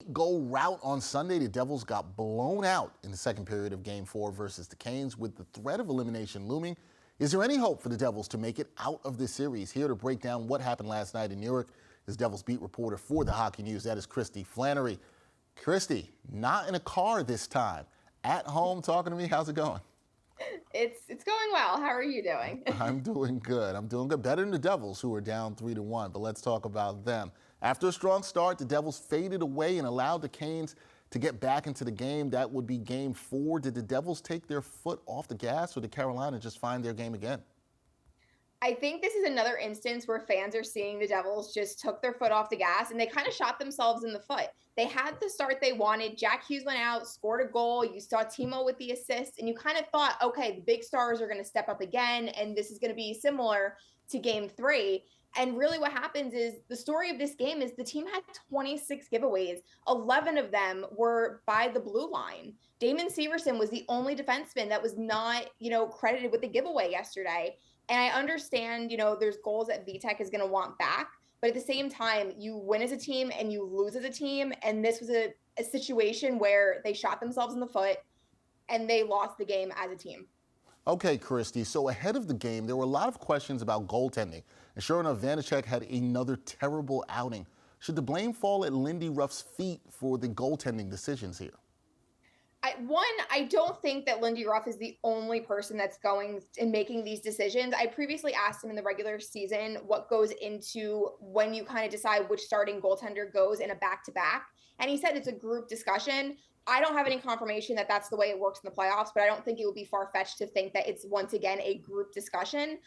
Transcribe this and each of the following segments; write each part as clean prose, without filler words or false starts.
8-goal rout on Sunday. The Devils got blown out in the second period of Game 4 versus the Canes with the threat of elimination looming. Is there any hope for the Devils to make it out of this series? Here to break down what happened last night in New York is Devils beat reporter for the Hockey News. That is Kristy Flannery. Kristy, not in a car this time. At home talking to me. How's it going? It's going well. How are you doing? I'm doing good. I'm doing good. Better than the Devils, who are down 3-1. But let's talk about them. After a strong start, the Devils faded away and allowed the Canes to get back into the game. That would be Game 4. Did the Devils take their foot off the gas, or did Carolina just find their game again? I think this is another instance where fans are seeing the Devils just took their foot off the gas and they kind of shot themselves in the foot. They had the start they wanted. Jack Hughes went out, scored a goal. You saw Timo with the assist, and you kind of thought, okay, the big stars are going to step up again, and this is going to be similar to Game 3. And really what happens is the story of this game is the team had 26 giveaways. 11 of them were by the blue line. Damon Severson was the only defenseman that was not, credited with the giveaway yesterday. And I understand, there's goals that VTech is going to want back. But at the same time, you win as a team and you lose as a team. And this was a situation where they shot themselves in the foot and they lost the game as a team. Okay, Kristy, so ahead of the game, there were a lot of questions about goaltending. And sure enough, Vanacek had another terrible outing. Should the blame fall at Lindy Ruff's feet for the goaltending decisions here? I don't think that Lindy Ruff is the only person that's going and making these decisions. I previously asked him in the regular season what goes into when you kind of decide which starting goaltender goes in a back-to-back. And he said it's a group discussion. I don't have any confirmation that that's the way it works in the playoffs, but I don't think it would be far-fetched to think that it's once again a group discussion.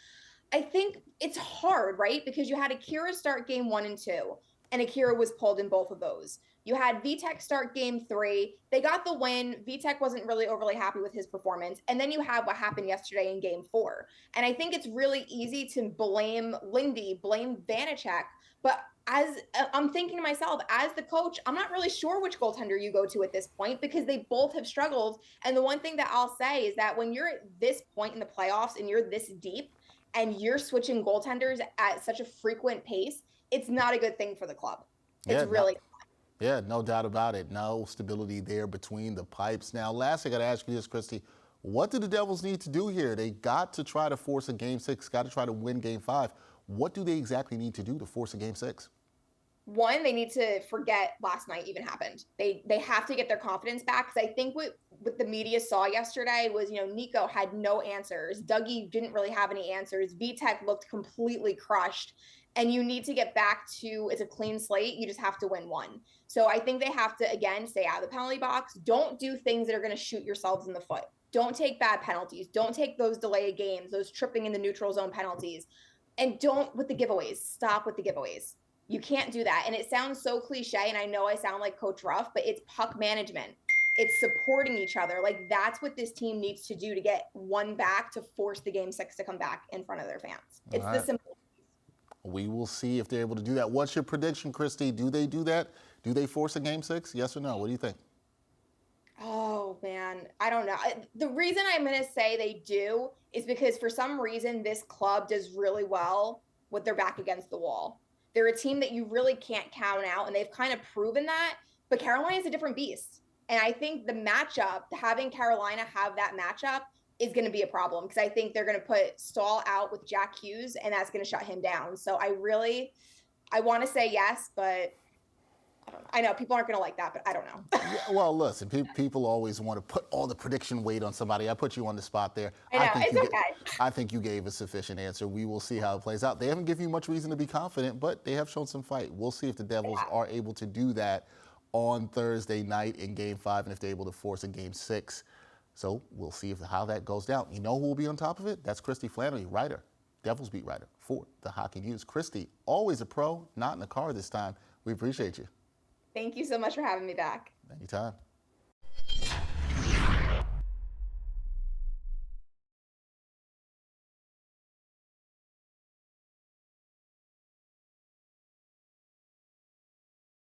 I think it's hard, right? Because you had Akira start Game 1 and 2, and Akira was pulled in both of those. You had VTech start Game 3. They got the win. VTech wasn't really overly happy with his performance. And then you have what happened yesterday in Game 4. And I think it's really easy to blame Lindy, blame Vanacek. But as I'm thinking to myself, as the coach, I'm not really sure which goaltender you go to at this point because they both have struggled. And the one thing that I'll say is that when you're at this point in the playoffs and you're this deep and you're switching goaltenders at such a frequent pace, it's not a good thing for the club. It's really Yeah, no doubt about it. No stability there between the pipes. Now, last, I got to ask you this, Kristy. What do the Devils need to do here? They got to try to force a Game 6, got to try to win Game 5. What do they exactly need to do to force a Game 6? One, they need to forget last night even happened. They have to get their confidence back, because I think what the media saw yesterday was, Nico had no answers. Dougie didn't really have any answers. VTech looked completely crushed. And you need to get back to, it's a clean slate. You just have to win one. So I think they have to, again, stay out of the penalty box. Don't do things that are going to shoot yourselves in the foot. Don't take bad penalties. Don't take those delayed games, those tripping in the neutral zone penalties. And don't with the giveaways. Stop with the giveaways. You can't do that. And it sounds so cliche, and I know I sound like Coach Ruff, but it's puck management. It's supporting each other. Like, that's what this team needs to do to get one back, to force the Game 6 to come back in front of their fans. It's the simple. We will see if they're able to do that. What's your prediction, Kristy? Do they do that? Do they force a Game 6? Yes or no? What do you think? Oh, man. I don't know. The reason I'm going to say they do is because for some reason this club does really well with their back against the wall. They're a team that you really can't count out, and they've kind of proven that. But Carolina is a different beast. And I think the matchup, having Carolina have that matchup, is going to be a problem, because I think they're going to put Stahl out with Jack Hughes, and that's going to shut him down. So I want to say yes, but I know people aren't going to like that, but I don't know. Yeah, well, listen, people always want to put all the prediction weight on somebody. I put you on the spot there. I know, it's okay. I think you gave a sufficient answer. We will see how it plays out. They haven't given you much reason to be confident, but they have shown some fight. We'll see if the Devils are able to do that on Thursday night in Game 5, and if they're able to force a Game 6. So we'll see how that goes down. You know who will be on top of it? That's Kristy Flannery, writer, Devils beat writer for the Hockey News. Kristy, always a pro, not in the car this time. We appreciate you. Thank you so much for having me back. Anytime.